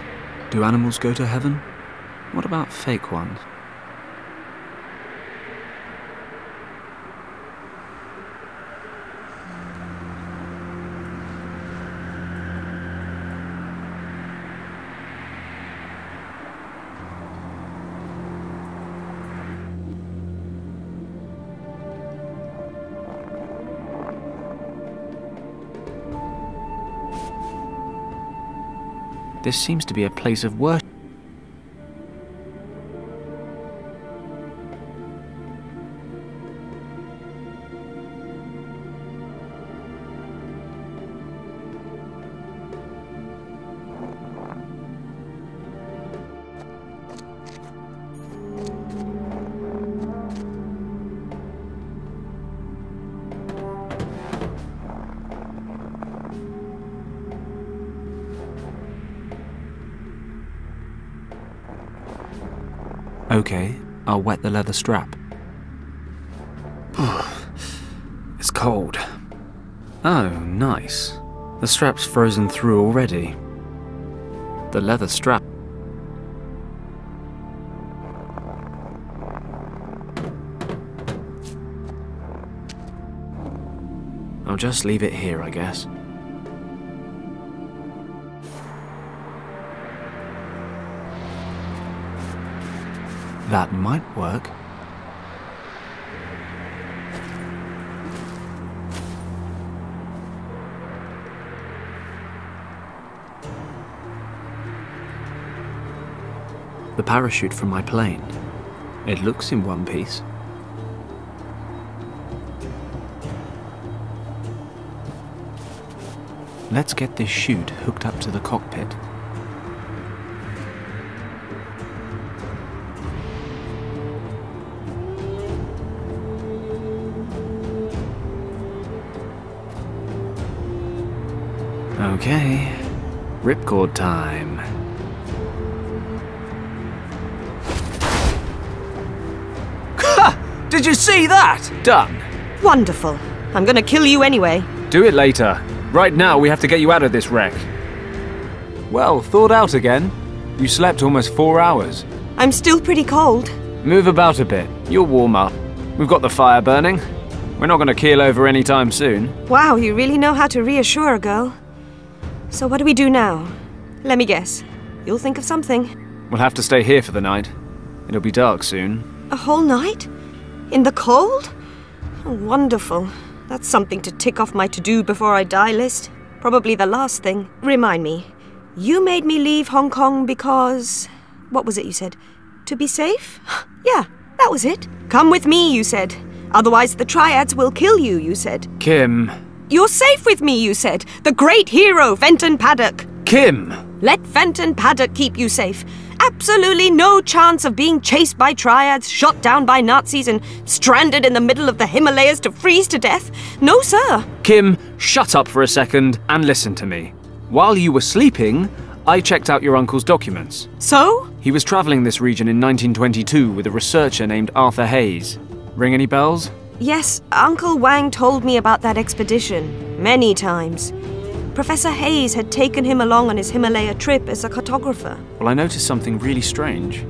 Do animals go to heaven? What about fake ones? This seems to be a place of worship. Okay, I'll wet the leather strap. It's cold. Oh, nice. The strap's frozen through already. The leather strap. I'll just leave it here, I guess. That might work. The parachute from my plane. It looks in one piece. Let's get this chute hooked up to the cockpit. Okay, ripcord time. Ha! Did you see that? Done. Wonderful. I'm gonna kill you anyway. Do it later. Right now, we have to get you out of this wreck. Well, thawed out again. You slept almost 4 hours. I'm still pretty cold. Move about a bit. You'll warm up. We've got the fire burning. We're not going to keel over anytime soon. Wow, you really know how to reassure a girl. So what do we do now? Let me guess. You'll think of something. We'll have to stay here for the night. It'll be dark soon. A whole night? In the cold? Oh, wonderful. That's something to tick off my to-do before I die list. Probably the last thing. Remind me, you made me leave Hong Kong because... What was it you said? To be safe? Yeah, that was it. Come with me, you said. Otherwise the Triads will kill you, you said. Kim. You're safe with me, you said. The great hero, Fenton Paddock. Kim! Let Fenton Paddock keep you safe. Absolutely no chance of being chased by Triads, shot down by Nazis, and stranded in the middle of the Himalayas to freeze to death. No, sir. Kim, shut up for a second and listen to me. While you were sleeping, I checked out your uncle's documents. So? He was travelling this region in 1922 with a researcher named Arthur Hayes. Ring any bells? Yes, Uncle Wang told me about that expedition. Many times. Professor Hayes had taken him along on his Himalaya trip as a cartographer. Well, I noticed something really strange.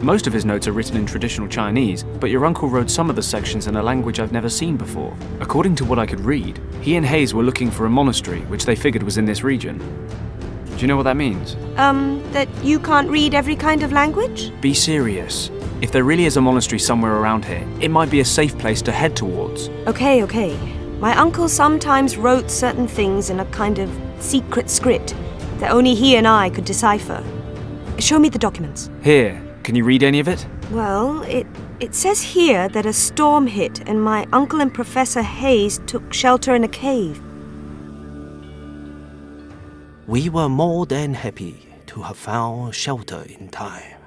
Most of his notes are written in traditional Chinese, but your uncle wrote some of the sections in a language I've never seen before. According to what I could read, he and Hayes were looking for a monastery, which they figured was in this region. Do you know what that means? That you can't read every kind of language? Be serious. If there really is a monastery somewhere around here, it might be a safe place to head towards. Okay. My uncle sometimes wrote certain things in a kind of secret script that only he and I could decipher. Show me the documents. Here, can you read any of it? Well, it says here that a storm hit and my uncle and Professor Hayes took shelter in a cave. We were more than happy to have found shelter in time.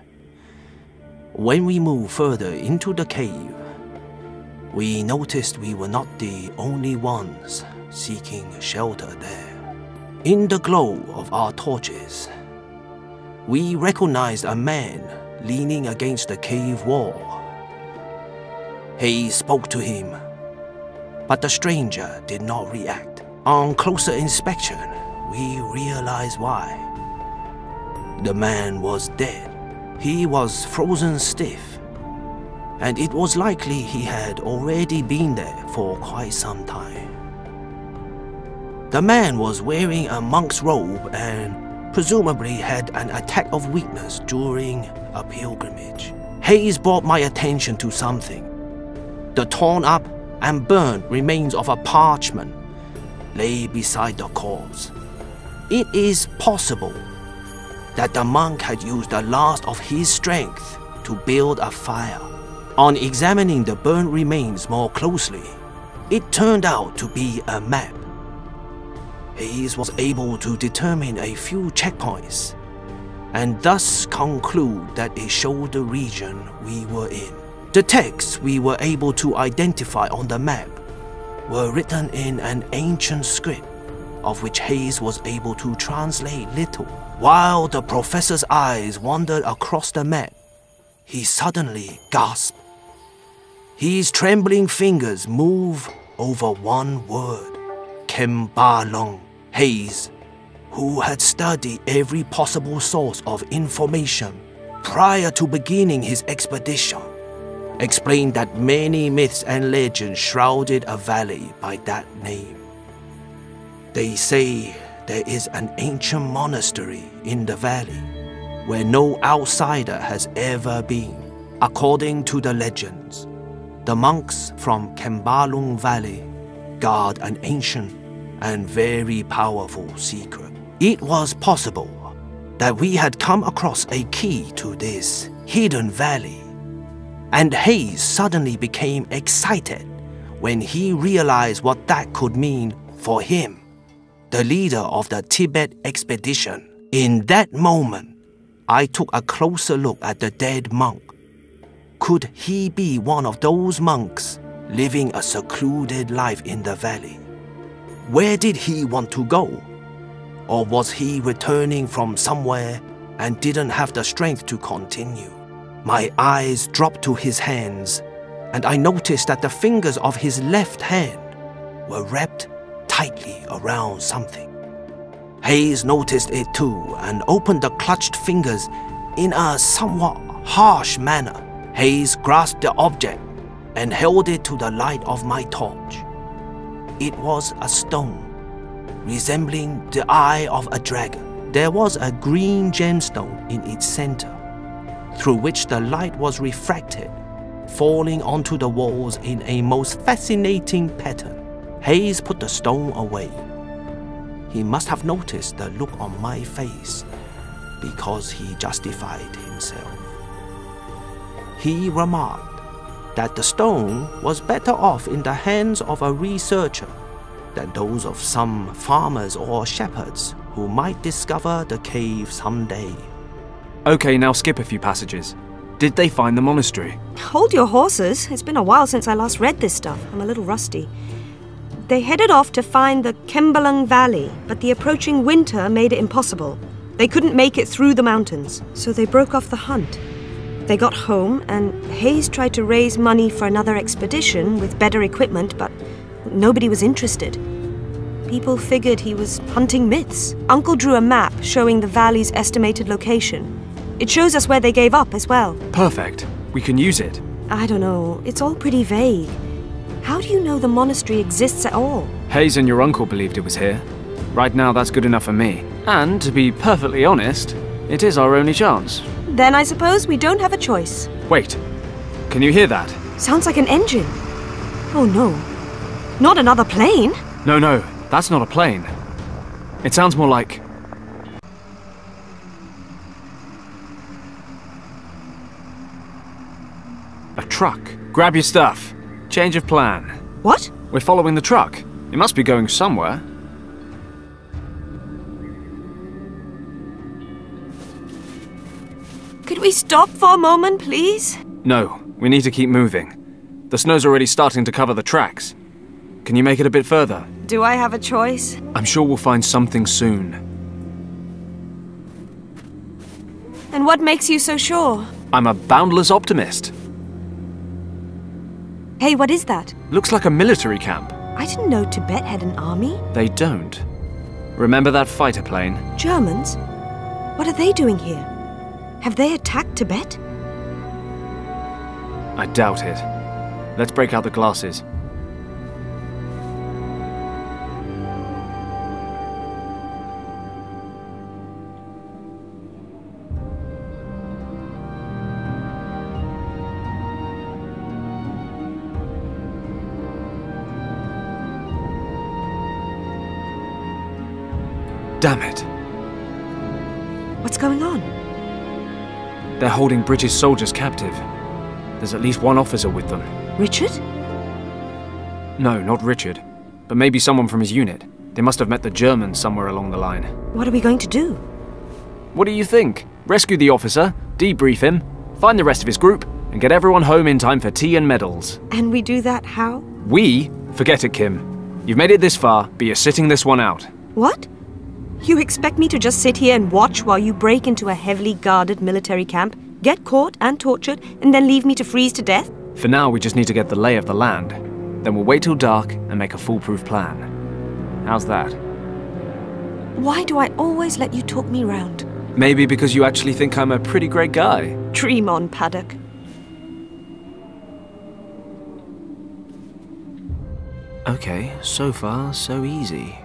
When we moved further into the cave, we noticed we were not the only ones seeking shelter there. In the glow of our torches, we recognized a man leaning against the cave wall. Hayes spoke to him, but the stranger did not react. On closer inspection, we realized why. The man was dead. He was frozen stiff, and it was likely he had already been there for quite some time. The man was wearing a monk's robe and presumably had an attack of weakness during a pilgrimage. Hayes brought my attention to something. The torn up and burnt remains of a parchment lay beside the corpse. It is possible that the monk had used the last of his strength to build a fire. On examining the burnt remains more closely, it turned out to be a map. Hayes was able to determine a few checkpoints, and thus conclude that it showed the region we were in. The texts we were able to identify on the map were written in an ancient script, of which Hayes was able to translate little. While the professor's eyes wandered across the map, he suddenly gasped. His trembling fingers moved over one word, Kembalong. Hayes, who had studied every possible source of information prior to beginning his expedition, explained that many myths and legends shrouded a valley by that name. They say there is an ancient monastery in the valley where no outsider has ever been. According to the legends, the monks from Kembalong Valley guard an ancient and very powerful secret. It was possible that we had come across a key to this hidden valley, and Hayes suddenly became excited when he realized what that could mean for him, the leader of the Tibet expedition. In that moment, I took a closer look at the dead monk. Could he be one of those monks living a secluded life in the valley? Where did he want to go? Or was he returning from somewhere and didn't have the strength to continue? My eyes dropped to his hands, and I noticed that the fingers of his left hand were wrapped tightly around something. Hayes noticed it too and opened the clutched fingers in a somewhat harsh manner. Hayes grasped the object and held it to the light of my torch. It was a stone, resembling the eye of a dragon. There was a green gemstone in its center. through which the light was refracted, falling onto the walls in a most fascinating pattern. Hayes put the stone away. He must have noticed the look on my face, because he justified himself. He remarked that the stone was better off in the hands of a researcher than those of some farmers or shepherds who might discover the cave someday. Okay, now skip a few passages. Did they find the monastery? Hold your horses. It's been a while since I last read this stuff. I'm a little rusty. They headed off to find the Kembalang Valley, but the approaching winter made it impossible. They couldn't make it through the mountains, so they broke off the hunt. They got home, and Hayes tried to raise money for another expedition with better equipment, but nobody was interested. People figured he was hunting myths. Uncle drew a map showing the valley's estimated location. It shows us where they gave up as well. Perfect. We can use it. I don't know. It's all pretty vague. How do you know the monastery exists at all? Hayes and your uncle believed it was here. Right now, that's good enough for me. And, to be perfectly honest, it is our only chance. Then I suppose we don't have a choice. Wait. Can you hear that? Sounds like an engine. Oh no. Not another plane? No, that's not a plane. It sounds more like... a truck. Grab your stuff. Change of plan. What? We're following the truck. It must be going somewhere. Could we stop for a moment, please? No, we need to keep moving. The snow's already starting to cover the tracks. Can you make it a bit further? Do I have a choice? I'm sure we'll find something soon. And what makes you so sure? I'm a boundless optimist. Hey, what is that? Looks like a military camp. I didn't know Tibet had an army. They don't. Remember that fighter plane? Germans? What are they doing here? Have they attacked Tibet? I doubt it. Let's break out the glasses. Damn it. What's going on? They're holding British soldiers captive. There's at least one officer with them. Richard? No, not Richard. But maybe someone from his unit. They must have met the Germans somewhere along the line. What are we going to do? What do you think? Rescue the officer, debrief him, find the rest of his group, and get everyone home in time for tea and medals. And we do that how? We? Forget it, Kim. You've made it this far, but you're sitting this one out. What? You expect me to just sit here and watch while you break into a heavily guarded military camp, get caught and tortured, and then leave me to freeze to death? For now, we just need to get the lay of the land. Then we'll wait till dark and make a foolproof plan. How's that? Why do I always let you talk me round? Maybe because you actually think I'm a pretty great guy. Dream on, Paddock. Okay, so far, so easy.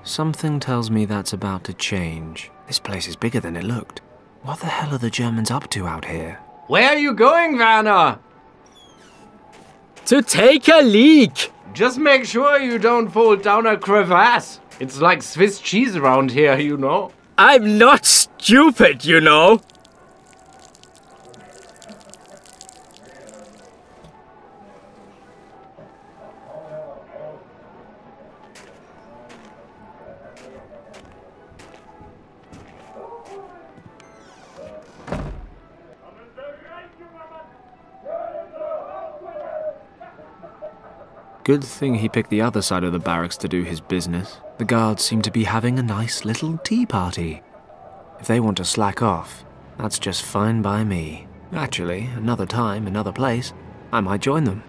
Something tells me that's about to change. This place is bigger than it looked. What the hell are the Germans up to out here? Where are you going, Werner? To take a leak! Just make sure you don't fall down a crevasse. It's like Swiss cheese around here, you know. I'm not stupid, you know. Good thing he picked the other side of the barracks to do his business. The guards seem to be having a nice little tea party. If they want to slack off, that's just fine by me. Actually, another time, another place, I might join them.